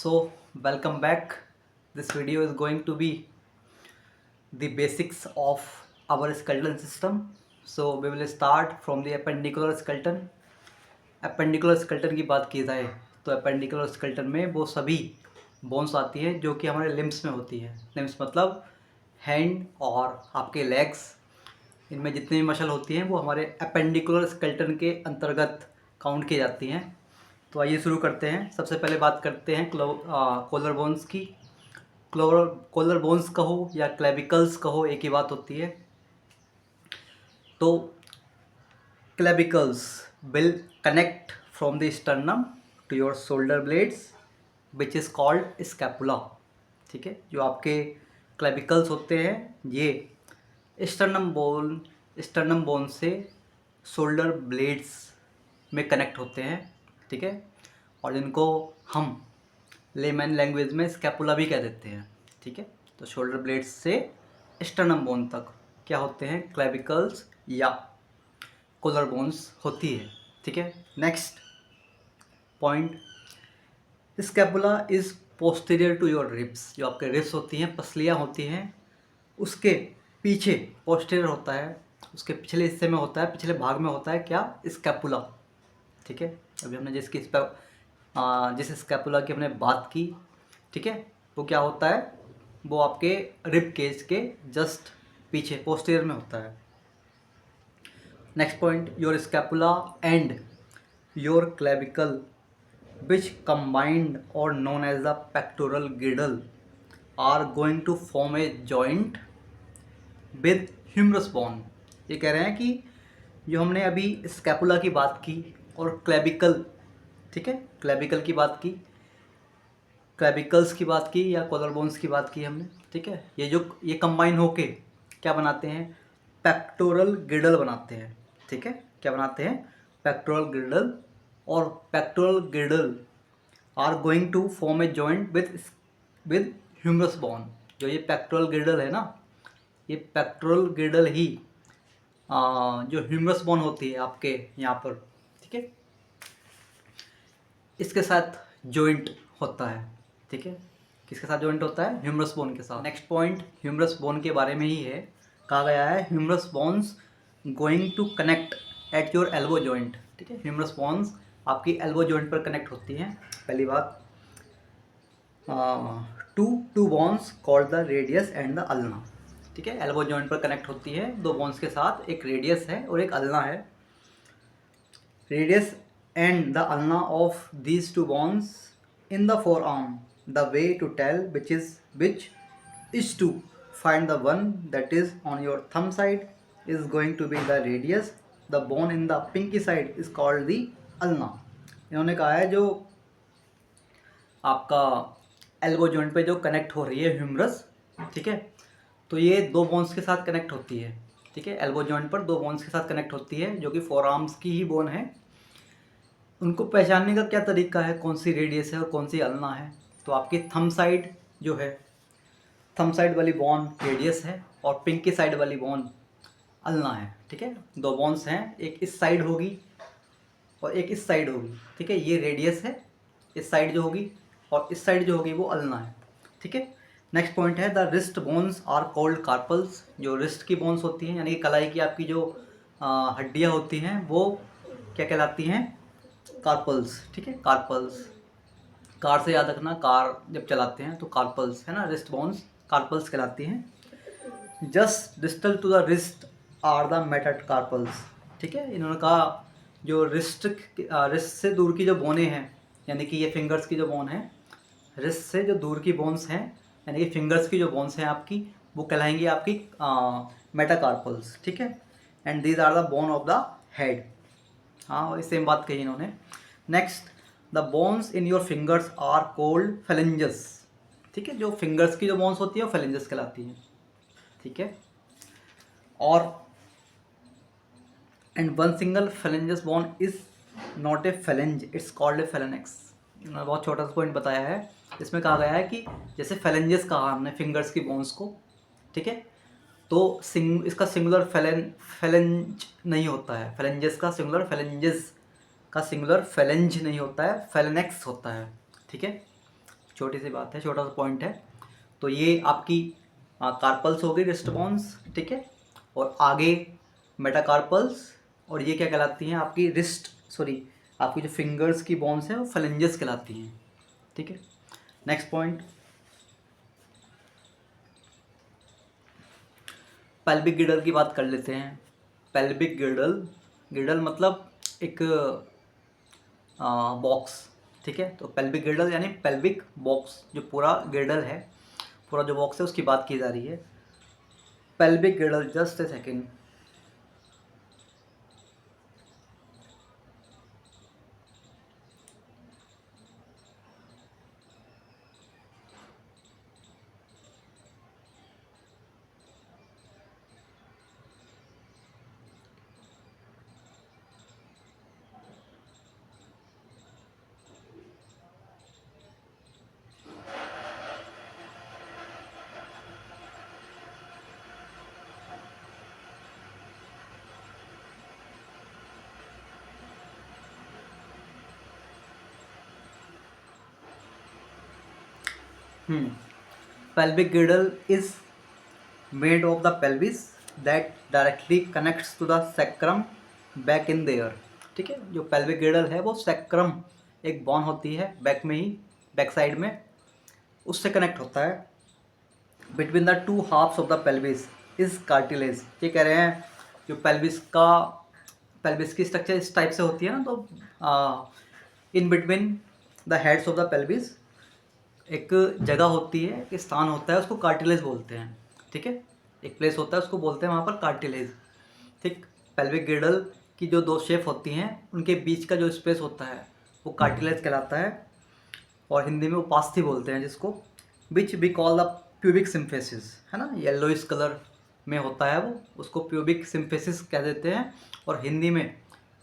So, welcome back. This video is going to be the basics of our skeleton system. So, we will start from the appendicular skeleton. Appendicular skeleton की बात की जाए तो appendicular skeleton में वो सभी bones आती हैं जो कि हमारे लिम्स में होती हैं। लिम्स मतलब हैंड और आपके लेग्स, इनमें जितनी भी मसल होती हैं वो हमारे appendicular skeleton के अंतर्गत काउंट की जाती हैं। तो आइए शुरू करते हैं। सबसे पहले बात करते हैं कॉलर बोन्स की। कॉलर बोन्स कहो या क्लेविकल्स कहो, एक ही बात होती है। तो clavicles will connect from the sternum to your shoulder blades which is called scapula. ठीक है, जो आपके क्लेविकल्स होते हैं ये स्टर्नम बोन से शोल्डर ब्लेड्स में कनेक्ट होते हैं। ठीक है, और इनको हम लेमन लैंग्वेज में स्कैपुला भी कह देते हैं। ठीक है, तो शोल्डर ब्लेड्स से स्टर्नम बोन तक क्या होते हैं, क्लेविकल्स या कॉलर बोन्स होती है। ठीक है, next point, scapula is posterior to your ribs. जो आपके रिब्स होती हैं, पसलियाँ होती हैं, उसके पीछे पोस्टीरियर होता है, उसके पिछले हिस्से में होता है, पिछले भाग में होता है क्या, स्कैपुला। ठीक है, अभी हमने जिस स्कैपुला की हमने बात की, ठीक है, वो क्या होता है, वो आपके रिब केज के जस्ट पीछे पोस्टीरियर में होता है। Next point, your scapula and your clavicle which combined or known as the pectoral girdle are going to form a joint with humerus bone। ये कह रहे हैं कि जो हमने अभी स्कैपुला की बात की और क्लेविकल, ठीक है, क्लेविकल की बात की, क्लेविकल्स की बात की या कॉलर बोन्स की बात की हमने। ठीक है, ये कंबाइन होके क्या बनाते हैं, पेक्टोरल गिर्डल बनाते हैं। ठीक है, क्या बनाते हैं, पेक्टोरल गिर्डल। और pectoral girdle are going to form a joint with humerus bone. जो ये पेक्टोरल गिर्डल है ना, ये पेक्टोरल गिर्डल ही जो ह्यूमरस बोन होती है आपके यहाँ पर, ठीक है, इसके साथ जॉइंट होता है। ठीक है, किसके साथ जॉइंट होता है, ह्यूमरस बोन के साथ। नेक्स्ट पॉइंट ह्यूमरस बोन के बारे में ही है, कहा गया है humerus bones going to connect at your elbow joint. ठीक है, ह्यूमरस बोन्स आपकी एल्बो जॉइंट पर कनेक्ट होती हैं। पहली बात, two bones called the radius and the ulna. ठीक है, एल्बो जॉइंट पर कनेक्ट होती है दो बोन्स के साथ, एक रेडियस है और एक अल्ना है। Radius and the ulna of these two bones in the forearm. The way to tell which is to find the one that is on your thumb side is going to be the radius. The bone in the pinky side is called the ulna। इन्होंने कहा है जो आपका elbow joint पे जो connect हो रही है ह्यूमरस, ठीक है, तो ये दो बोन्स के साथ कनेक्ट होती है। ठीक है, एल्बो जॉइंट पर दो बोन्स के साथ कनेक्ट होती है जो कि फोर आर्म्स की ही बोन है। उनको पहचानने का क्या तरीका है, कौन सी रेडियस है और कौन सी अल्ना है, तो आपकी थंब साइड जो है, थंब साइड वाली बोन रेडियस है और पिंकी साइड वाली बोन अल्ना है। ठीक है, दो बोन्स हैं, एक इस साइड होगी और एक इस साइड होगी। ठीक है, ये रेडियस है इस साइड जो होगी, और इस साइड जो होगी वो अल्ना है। ठीक है, नेक्स्ट पॉइंट है, the wrist bones are called carpals. जो रिस्ट की बोन्स होती हैं, यानी कि कलाई की आपकी जो हड्डियाँ होती हैं, वो क्या कहलाती हैं, कार्पल्स। ठीक है, कार्पल्स, कार से याद रखना, कार जब चलाते हैं तो कार्पल्स है ना, रिस्ट बोन्स कार्पल्स कहलाती हैं। Just distal to the wrist are the metacarpals. ठीक है, इन्होंने कहा जो रिस्ट से दूर की जो बोनें हैं, यानी कि ये फिंगर्स की जो बोन है, रिस्ट से जो दूर की बोन्स हैं, यानी कि फिंगर्स की जो बोन्स हैं आपकी, वो कहलाएंगी आपकी मेटाकार्पल्स। ठीक है, and these are the bone of the head. हाँ, वही सेम बात कही इन्होंने। Next, the bones in your fingers are called phalanges. ठीक है, जो फिंगर्स की जो बोन्स होती है वो फेलेंजस कहलाती हैं। ठीक है, और and one single phalanges bone is not a phalange, it's called a phalanx. इन्होंने बहुत छोटा सा पॉइंट बताया है, इसमें कहा गया है कि जैसे फेलेंजस कहा हमने फिंगर्स की बोन्स को, ठीक है, तो इसका सिंगुलर फेलेंज नहीं होता है, फेलेंजेस का सिंगुलर, फेलेंजेस का सिंगुलर फेलेंज नहीं होता है, फेलेनेक्स होता है। ठीक है, छोटी सी बात है, छोटा सा पॉइंट है। तो ये आपकी कार्पल्स हो गई, रिस्ट बोन्स, ठीक है। और आगे मेटाकार्पल्स, और ये क्या कहलाती हैं आपकी आपकी जो फिंगर्स की बोन्स हैं वो फ्लेंजेस कहलाती हैं, ठीक है। नेक्स्ट पॉइंट, पेल्विक गिडल की बात कर लेते हैं। पेल्विक गिडल, गिडल मतलब एक बॉक्स, ठीक है। तो पेल्विक गिडल यानी पेल्विक बॉक्स, जो पूरा गिडल है, पूरा जो बॉक्स है उसकी बात की जा रही है। Pelvic girdle, just a second. Pelvic girdle is made of the pelvis that directly connects to the sacrum back in there, ठीक है। जो pelvic girdle है वो sacrum, एक बोन होती है बैक में ही, बैक साइड में, उससे कनेक्ट होता है। Between the two halves of the pelvis is cartilage, ये कह रहे हैं जो पेल्विस की स्ट्रक्चर इस टाइप से होती है ना, तो in between the heads of the pelvis एक जगह होती है, एक स्थान होता है, उसको कार्टिलेज बोलते हैं, ठीक है। एक प्लेस होता है, उसको बोलते हैं वहाँ पर कार्टिलेज, ठीक। पेल्विक गिर्डल की जो दो शेप होती हैं उनके बीच का जो स्पेस होता है वो कार्टिलेज कहलाता है, और हिंदी में उपास्थि बोलते हैं जिसको, which we call the pubic symphysis, है ना, येलोइश कलर में होता है वो, उसको प्यूबिक सिम्फेसिस कह देते हैं, और हिंदी में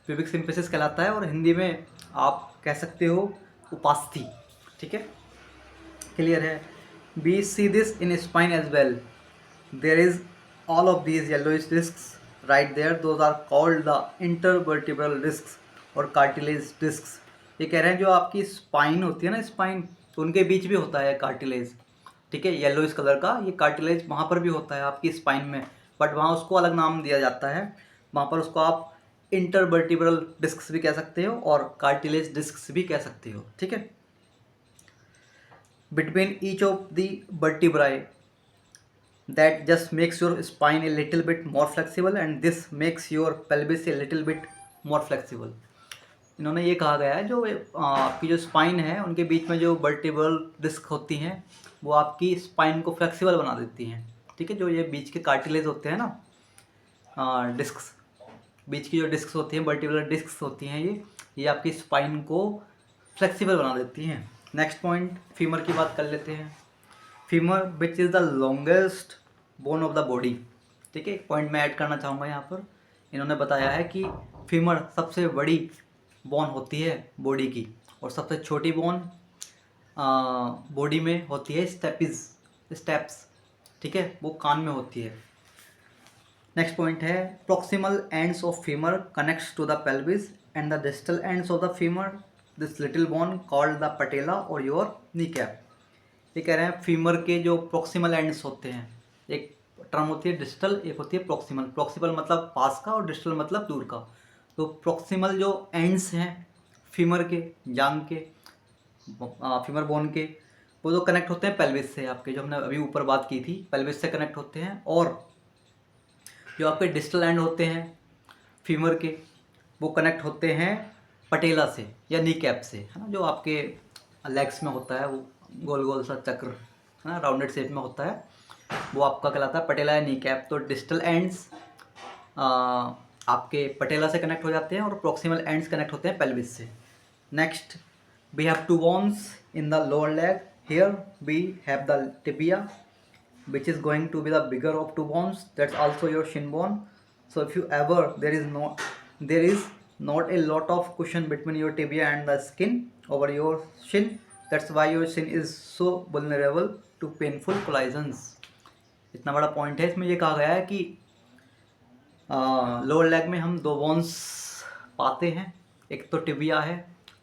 प्यूबिक सिम्फेसिस कहलाता है, और हिंदी में आप कह सकते हो उपास्थि, ठीक है। क्लियर है। We see this in spine as well, there is all of these yellowish discs right there, those are called the intervertebral discs और कार्टिलेज डिस्क्स। ये कह रहे हैं जो आपकी स्पाइन होती है ना, स्पाइन, तो उनके बीच भी होता है कार्टिलेज, ठीक है, येलोइश कलर का, ये कार्टिलेज वहाँ पर भी होता है आपकी स्पाइन में, बट वहाँ उसको अलग नाम दिया जाता है, वहाँ पर उसको आप इंटरवर्टिब्रल डिस्क्स भी कह सकते हो और कार्टिलेज डिस्क्स भी कह सकते हो, ठीक है। Between each of the vertebrae that just makes your spine a little bit more flexible and this makes your pelvis a little bit more flexible। इन्होंने ये कहा गया है जो आपकी जो स्पाइन है उनके बीच में जो वर्टिब्रल डिस्क होती हैं वो आपकी स्पाइन को फ्लेक्सिबल बना देती हैं, ठीक है। जो ये बीच के कार्टिलेज होते हैं ना, डिस्क्स, बीच की जो डिस्क्स होती हैं, वर्टिब्रल डिस्क्स होती हैं, ये आपकी स्पाइन को फ्लेक्सिबल बना देती हैं। नेक्स्ट पॉइंट, फीमर की बात कर लेते हैं। Femur which is the longest bone of the body, ठीक है। एक पॉइंट मैं ऐड करना चाहूँगा यहाँ पर, इन्होंने बताया है कि फीमर सबसे बड़ी बोन होती है बॉडी की, और सबसे छोटी बोन बॉडी में होती है स्टेप्स, ठीक है, वो कान में होती है। नेक्स्ट पॉइंट है, proximal ends of femur connects to the pelvis and the distal ends of the femur this little bone called the patella और योर नी कैप। ये कह रहे हैं फीमर के जो प्रॉक्सिमल एंड्स होते हैं, एक टर्म होती है डिस्टल, एक होती है प्रॉक्सिमल। प्रॉक्सिमल मतलब पास का और डिस्टल मतलब दूर का। तो प्रॉक्सिमल जो एंड्स हैं फीमर के, जांग के, फीमर बोन के, वो जो कनेक्ट होते हैं पेल्विस से, आपके जो हमने अभी ऊपर बात की थी, पेल्विस से कनेक्ट होते हैं। और जो आपके डिस्टल एंड होते हैं फीमर के, वो कनेक्ट होते हैं पटेला से या नी कैप से, है ना, जो आपके लेग्स में होता है, वो गोल गोल सा चक्र, है ना, राउंडेड शेप में होता है, वो आपका कहलाता है पटेला या नी कैप। तो डिस्टल एंड्स आपके पटेला से कनेक्ट हो जाते हैं और प्रॉक्सिमल एंड्स कनेक्ट होते हैं पेल्विस से। Next we have two bones in the lower leg, here we have the tibia which is going to be the bigger of two bones, that's also your shin bone. So if you ever there is not a lot of cushion between your tibia and the skin over your shin, that's why your shin is so vulnerable to painful collisions। इतना बड़ा point है इसमें। ये कहा गया है कि lower leg में हम दो बोन्स पाते हैं, एक तो टिबिया है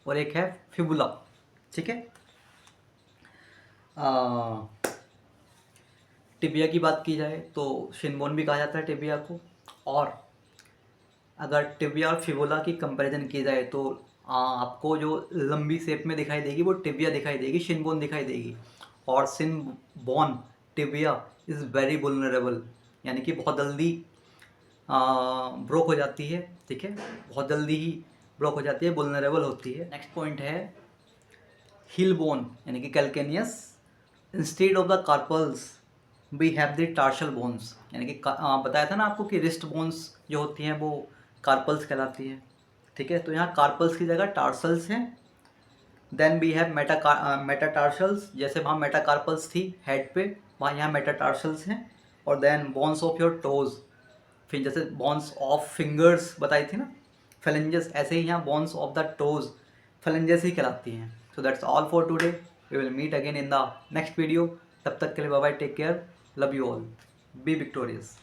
और एक है फिबुला, ठीक है। टिबिया की बात की जाए तो शिन बोन भी कहा जाता है टिबिया को। और अगर टिबिया और फिबुला की कंपैरिजन की जाए तो आपको जो लंबी शेप में दिखाई देगी वो टिबिया दिखाई देगी, शिन बोन दिखाई देगी। और shin bone tibia is very vulnerable, यानी कि बहुत जल्दी ब्रोक हो जाती है, ठीक है, बहुत जल्दी ही ब्रोक हो जाती है, वुल्नरेबल होती है। नेक्स्ट पॉइंट है हील बोन यानी कि calcaneus. Instead of the carpals we have the tarsal bones, यानी कि बताया था ना आपको कि रिस्ट बोन्स जो होती हैं वो कार्पल्स कहलाती हैं, ठीक है। तो यहाँ कार्पल्स की जगह टार्सल्स हैं। देन वी हैव मेटाटार्सल्स, जैसे वहाँ मेटाकार्पल्स थी हेड पे, वहाँ यहाँ मेटाटार्सल्स हैं। और then bones of your toes, फिर जैसे बोन्स ऑफ फिंगर्स बताई थी ना फेलेंजेस, ऐसे ही यहाँ bones of the toes phalanges ही कहलाती हैं। So that's all for today, we will meet again in the next video. तब तक के लिए bye bye, take care, love you all, be victorious.